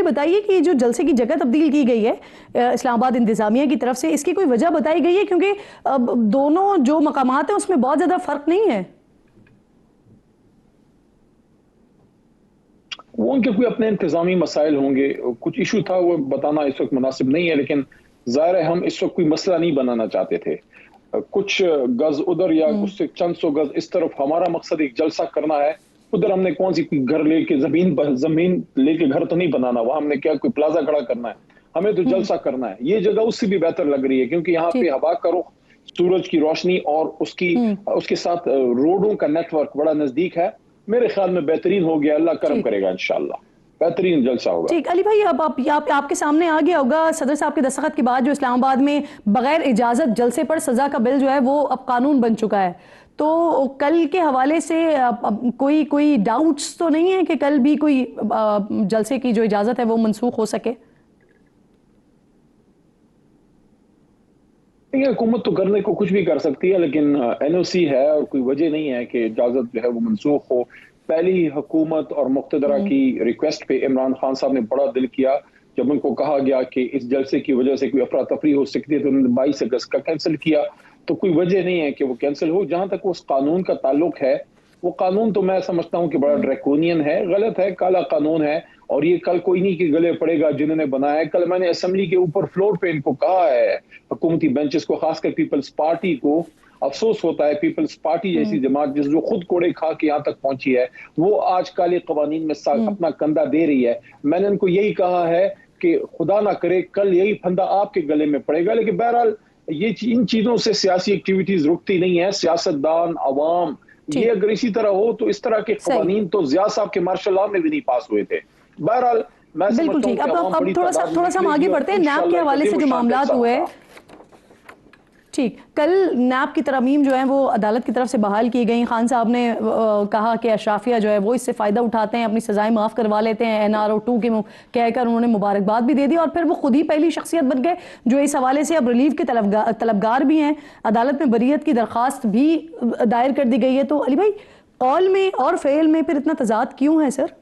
بتائیے کہ جو جلسے کی جگہ تبدیل کی گئی ہے اسلام آباد انتظامیہ کی طرف سے، اس کی کوئی وجہ بتائی گئی ہے؟ کیونکہ دونوں جو مقامات ہیں اس میں بہت زیادہ فرق نہیں ہے. وہ ان کے کوئی اپنے انتظامی مسائل ہوں گے، کچھ ایشو تھا، وہ بتانا اس وقت مناسب نہیں ہے، لیکن ظاہر ہے ہم اس وقت کوئی مسئلہ نہیں بنانا چاہتے تھے. کچھ گز ادھر یا اس سے چند سو گز اس طرف ہمارا مقصد ایک جلسہ کرنا ہے. ادھر ہم نے کون سی گھر لے کے زمین لے کے گھر تو نہیں بنانا، وہاں ہم نے کیا کوئی پلازا کھڑا کرنا ہے، ہمیں تو جلسہ کرنا ہے. یہ جگہ اس سے بھی بہتر لگ رہی ہے کیونکہ یہاں پہ ہوا کا رخ، سورج کی روشنی اور اس کے ساتھ روڈوں کا نیٹ ورک بڑا نزدیک ہے. میرے خیال میں بہترین ہو گیا، اللہ کرم کرے گا انشاءاللہ، بہترین جلسہ ہوگا. ٹھیک علی بھائی، اب آپ کے سامنے آ گیا ہوگا صدر صاحب کے دستخط کے بعد جو اسلام آباد میں بغیر اجازت جلسے پر سزا کا بل جو ہے وہ اب قانون بن چکا ہے. تو کل کے حوالے سے کوئی ڈاؤٹس تو نہیں ہے کہ کل بھی کوئی جلسے کی جو اجازت ہے وہ منسوخ ہو سکے؟ حکومت تو کرنے کو کچھ بھی کر سکتی ہے، لیکن این او سی ہے اور کوئی وجہ نہیں ہے کہ اجازت جو ہے وہ منسوخ ہو. پہلی حکومت اور مقتدرہ کی ریکویسٹ پہ عمران خان صاحب نے بڑا دل کیا جب ان کو کہا گیا کہ اس جلسے کی وجہ سے کوئی افراتفری ہو سکتی ہے، تو انہوں نے 22 اگست کا کینسل کیا. تو کوئی وجہ نہیں ہے کہ وہ کینسل ہو. جہاں تک اس قانون کا تعلق ہے، وہ قانون تو میں سمجھتا ہوں کہ بڑا ڈریکونین ہے، غلط ہے، کالا قانون ہے، اور یہ کل کوئی نہیں کہ گلے پڑے گا جنہوں نے بنایا ہے. کل میں نے اسمبلی کے اوپر فلور پہ ان کو کہا ہے، حکومتی بینچز کو، خاص کر پیپلز پارٹی کو افسوس ہوتا ہے. پیپلز پارٹی جیسی جماعت جس جو خود کوڑے کھا کے یہاں تک پہنچی ہے، وہ آج کالے قوانین میں اپنا کندھا دے رہی ہے. میں نے ان کو یہی کہا ہے کہ خدا نہ کرے کل یہی پھندا آپ کے گلے میں پڑے گا. لیکن بہرحال ان چیزوں سے سیاسی ایکٹیویٹیز رکتی نہیں ہے. سیاستدان، عوام، یہ اگر اسی طرح ہو تو اس طرح کے قوانین تو ضیاء صاحب کے مارشل لاء میں بھی نہیں پاس ہوئے تھے. بہرحال میں بالکل ٹھیک. اب تھوڑا سا ہم آگے بڑھتے ہیں. نیب کے حوالے سے جو معاملات ہوئے، ٹھیک، کل نیب کی ترامیم جو ہیں وہ عدالت کی طرف سے بحال کی گئیں. خان صاحب نے کہا کہ اشرافیہ جو ہے وہ اس سے فائدہ اٹھاتے ہیں، اپنی سزائیں معاف کروا لیتے ہیں NRO2 کے کہہ کر انہوں نے مبارکباد بھی دے دی، اور پھر وہ خود ہی پہلی شخصیت بن گئے جو اس حوالے سے اب ریلیف کے طلبگار بھی ہیں. عدالت میں بریت کی درخواست بھی دائر کر دی گئی ہے. تو علی بھائی، قول میں اور فعل میں پھر اتنا تضاد کیوں ہے سر؟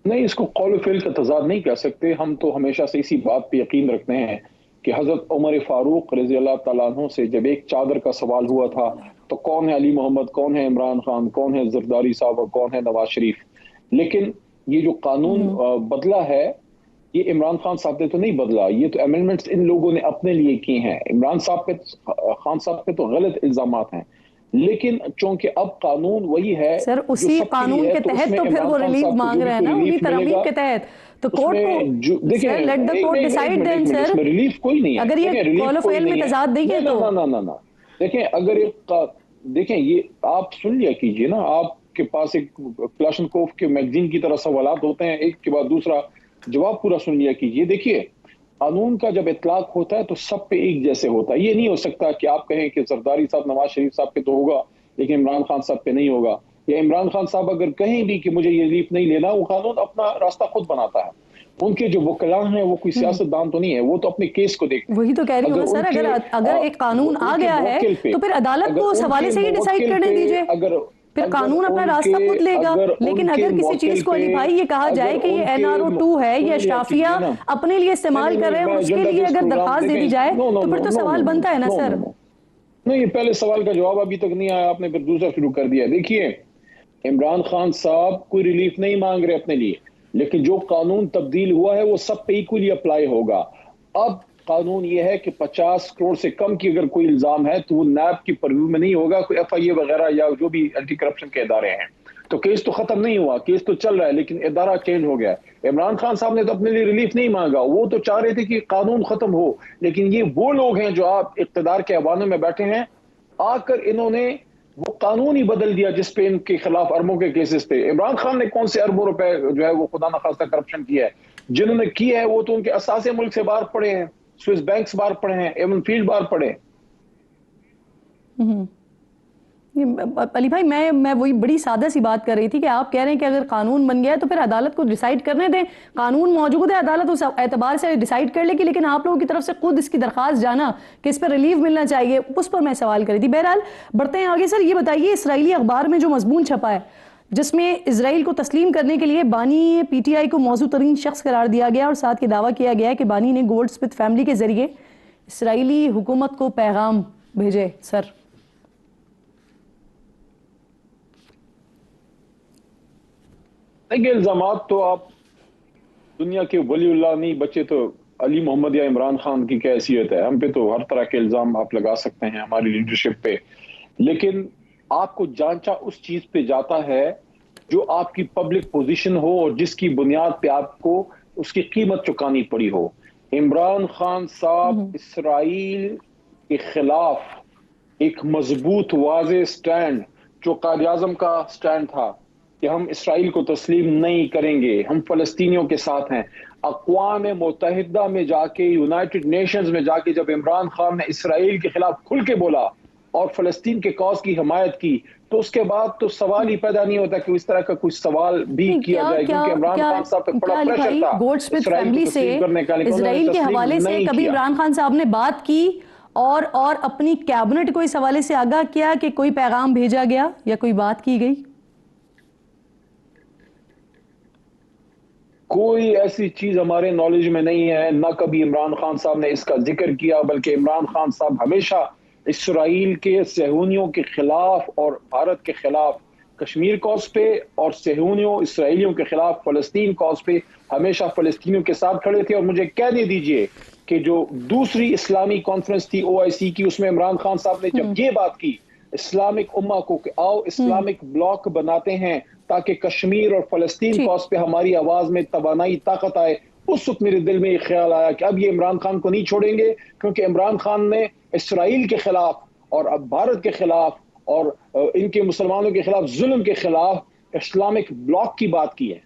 نہیں، اس کو قول و فعل کا تضاد نہیں کہہ سکتے. ہم تو ہمیشہ سے اسی بات پہ یقین رکھتے ہیں کہ حضرت عمر فاروق رضی اللہ تعالیٰ عنہ سے جب ایک چادر کا سوال ہوا تھا تو کون ہے علی محمد، کون ہے عمران خان، کون ہے زرداری صاحب اور کون ہے نواز شریف. لیکن یہ جو قانون بدلا ہے، یہ عمران خان صاحب نے تو نہیں بدلا، یہ تو امینڈمنٹس ان لوگوں نے اپنے لیے کی ہیں. عمران صاحب پہ، خان صاحب پہ تو غلط الزامات ہیں، لیکن چونکہ اب قانون وہی ہے سر، اسی قانون کے تحت تو پھر وہ ریلیف مانگ رہے ہیں نا، انہی ترامیم کے تحت. تو کورٹ کو sir let the court decide دین سر. اس میں ریلیف کوئی نہیں ہے. اگر یہ قول و فعل میں تضاد نہیں ہے تو نہ دیکھیں، اگر دیکھیں یہ آپ سن لیا کیجئے نا، آپ کے پاس ایک کلاشنکوف کے میگزین کی طرح سوالات ہوتے ہیں، ایک کے بعد دوسرا جواب پورا سن لیا کیجئے. دیکھیے، قانون کا جب اطلاق ہوتا ہے تو سب پہ ایک جیسے ہوتا ہے. یہ نہیں ہو سکتا کہ آپ کہیں کہ زرداری صاحب نواز شریف صاحب پہ تو ہوگا لیکن عمران خان صاحب پہ نہیں ہوگا، یا عمران خان صاحب اگر کہیں بھی کہ مجھے یہ ریلیف نہیں لینا، وہ قانون اپنا راستہ خود بناتا ہے. ان کے جو وکلاء ہیں وہ کوئی سیاست دان تو نہیں ہے، وہ تو اپنے کیس کو دیکھتے ہیں. وہی تو کہہ رہی ہوں سر، اگر ایک قانون آ گیا ہے تو پھر عدالت کو اس حوالے سے ہی ڈیسائیڈ کرنے دیجئے، پھر قانون اپنا راستہ خود لے گا. لیکن اگر کسی چیز کو علی بھائی یہ کہا جائے کہ یہ NRO2 ہے، یہ اشرافیہ اپنے لیے استعمال کر رہے ہیں، اور اس کے لیے اگر درخواست دے دی جائے تو پھر تو سوال بنتا ہے نا سر. نہیں، پہلے سوال کا جواب ابھی تک نہیں آیا، آپ نے پھر دوسرا شروع کر دیا. دیکھیے، عمران خان صاحب کوئی ریلیف نہیں مانگ رہے اپنے لیے، لیکن جو قانون تبدیل ہوا ہے وہ سب پہ ایکولی اپلائی ہوگا. اب قانون یہ ہے کہ 50 کروڑ سے کم کی اگر کوئی الزام ہے تو وہ نیب کی پرویو میں نہیں ہوگا، کوئی FIA وغیرہ یا جو بھی اینٹی کرپشن کے ادارے ہیں. تو کیس تو ختم نہیں ہوا، کیس تو چل رہا ہے، لیکن ادارہ چینج ہو گیا. عمران خان صاحب نے تو اپنے لیے ریلیف نہیں مانگا، وہ تو چاہ رہے تھے کہ قانون ختم ہو. لیکن یہ وہ لوگ ہیں جو آپ اقتدار کے ایوانوں میں بیٹھے ہیں، آ کر انہوں نے وہ قانون ہی بدل دیا جس پہ ان کے خلاف اربوں کے کیسز تھے. عمران خان نے کون سے اربوں روپے جو ہے وہ خدا نخواستہ کرپشن کیا ہے؟ جنہوں نے کی ہے وہ تو ان کے اثاثے ملک سے باہر پڑے ہیں، سوئس بینکس باہر پڑے ہیں، ایون فیلڈ باہر پڑے. علی بھائی، میں وہی بڑی سادہ سی بات کر رہی تھی کہ آپ کہہ رہے ہیں کہ اگر قانون بن گیا ہے تو پھر عدالت کو ڈیسائیڈ کرنے دیں. قانون موجود ہے، عدالت اس اعتبار سے ڈیسائیڈ کر لے گی، لیکن آپ لوگوں کی طرف سے خود اس کی درخواست جانا کہ اس پر ریلیف ملنا چاہیے، اس پر میں سوال کر رہی تھی. بہرحال بڑھتے ہیں آگے. سر یہ بتائیے، اسرائیلی اخبار میں جو مضمون چھپا ہے جس میں اسرائیل کو تسلیم کرنے کے لیے بانی پی ٹی آئی کو موزوں ترین شخص قرار دیا گیا اور ساتھ یہ دعویٰ کیا گیا کہ بانی نے گولڈ سمتھ فیملی کے ذریعے اسرائیلی حکومت کو پیغام بھیجے. سر دیکھیے الزامات تو آپ دنیا کے ولی اللہ نہیں بچے تو علی محمد یا عمران خان کی کیا حیثیت ہے. ہم پہ تو ہر طرح کے الزام آپ لگا سکتے ہیں ہماری لیڈرشپ پہ, لیکن آپ کو جانچا اس چیز پہ جاتا ہے جو آپ کی پبلک پوزیشن ہو اور جس کی بنیاد پہ آپ کو اس کی قیمت چکانی پڑی ہو. عمران خان صاحب اسرائیل کے خلاف ایک مضبوط واضح سٹینڈ جو قائد اعظم کا سٹینڈ تھا کہ ہم اسرائیل کو تسلیم نہیں کریں گے, ہم فلسطینیوں کے ساتھ ہیں. اقوام متحدہ میں جا کے, یونائٹڈ نیشنز میں جا کے جب عمران خان نے اسرائیل کے خلاف کھل کے بولا اور فلسطین کے کاز کی حمایت کی, تو اس کے بعد تو سوال ہی پیدا نہیں ہوتا کہ اس طرح کا کچھ سوال بھی کیا جائے, کیونکہ عمران خان صاحب پہ بڑا پریشر تھا گولڈ سمتھ فیملی سے اسرائیل کے حوالے سے کبھی عمران خان صاحب نے بات کی اور اپنی کیبنٹ کو اس حوالے سے آگاہ کیا کہ کوئی پیغام بھیجا گیا یا کوئی بات کی گئی؟ کوئی ایسی چیز ہمارے نالج میں نہیں ہے, نہ کبھی عمران خان صاحب نے اس کا ذکر کیا, بلکہ عمران خان صاحب ہمیشہ اسرائیل کے صہیونیوں کے خلاف اور بھارت کے خلاف کشمیر کاز پہ اور صہیونیوں اسرائیلیوں کے خلاف فلسطین کاز پہ ہمیشہ فلسطینیوں کے ساتھ کھڑے تھے. اور مجھے کہنے دیجئے کہ جو دوسری اسلامی کانفرنس تھی OIC کی, اس میں عمران خان صاحب نے جب یہ بات کی اسلامک امہ کو کہ آؤ اسلامک بلاک بناتے ہیں تاکہ کشمیر اور فلسطین کاز پہ ہماری آواز میں توانائی طاقت آئے, اس وقت میرے دل میں یہ خیال آیا کہ اب یہ عمران خان کو نہیں چھوڑیں گے, کیونکہ عمران خان نے اسرائیل کے خلاف اور اب بھارت کے خلاف اور ان کے مسلمانوں کے خلاف ظلم کے خلاف اسلامک بلاک کی بات کی ہے.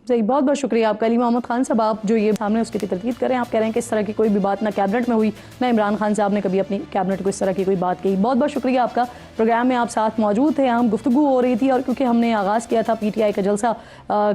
بہت بہت شکریہ آپ کا علی محمد خان صاحب, آپ جو یہ سامنے اس کی تردید کریں. آپ کہہ رہے ہیں کہ اس طرح کی کوئی بھی بات نہ کیبنٹ میں ہوئی, نہ عمران خان صاحب نے کبھی اپنی کیبنٹ کو اس طرح کی کوئی بات کہی. بہت بہت شکریہ آپ کا, پروگرام میں آپ ساتھ موجود تھے, ہم گفتگو ہو رہی تھی اور کیونکہ ہم نے آغاز کیا تھا PTI کا جلسہ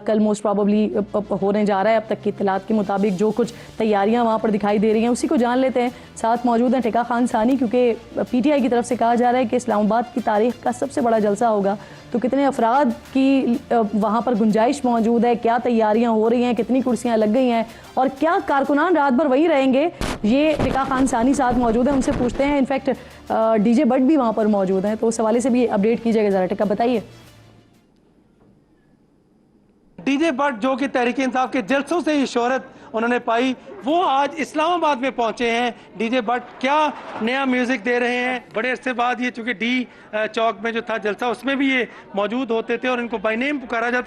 کل موسٹ پروبیبلی ہونے جا رہا ہے, اب تک کی اطلاعات کے مطابق جو کچھ تیاریاں وہاں پر دکھائی دے رہی ہیں اسی کو جان لیتے ہیں. ساتھ موجود ہیں ٹیکا خان ثانی, کیونکہ PTI کی طرف سے کہا جا رہا ہے کہ اسلام آباد کی تاریخ کا سب سے بڑا جلسہ ہوگا, تو کتنے افراد کی وہاں پر گنجائش موجود ہے, کیا تیاریاں ہو رہی ہیں, کتنی کرسیاں لگ گئی ہیں اور کیا کارکنان رات بھر وہی رہیں گے, یہ ٹیکا خان ثانی ساتھ موجود ہیں, ان سے پوچھتے ہیں. انفیکٹ DJ بٹ بھی وہاں پر موجود ہیں, تو اس حوالے سے بھی اپڈیٹ کیجئے گا ذرا. ٹیکا بتائیے. DJ بٹ جو کہ تحریک انصاف کے جلسوں سے ہی شہرت انہوں نے پائی, وہ آج اسلام آباد میں پہنچے ہیں. DJ بٹ کیا نیا میوزک دے رہے ہیں, بڑے عرصے بعد یہ چونکہ ڈی چوک میں جو تھا جلسہ اس میں بھی یہ موجود ہوتے تھے اور ان کو بائی نیم پکارا جاتا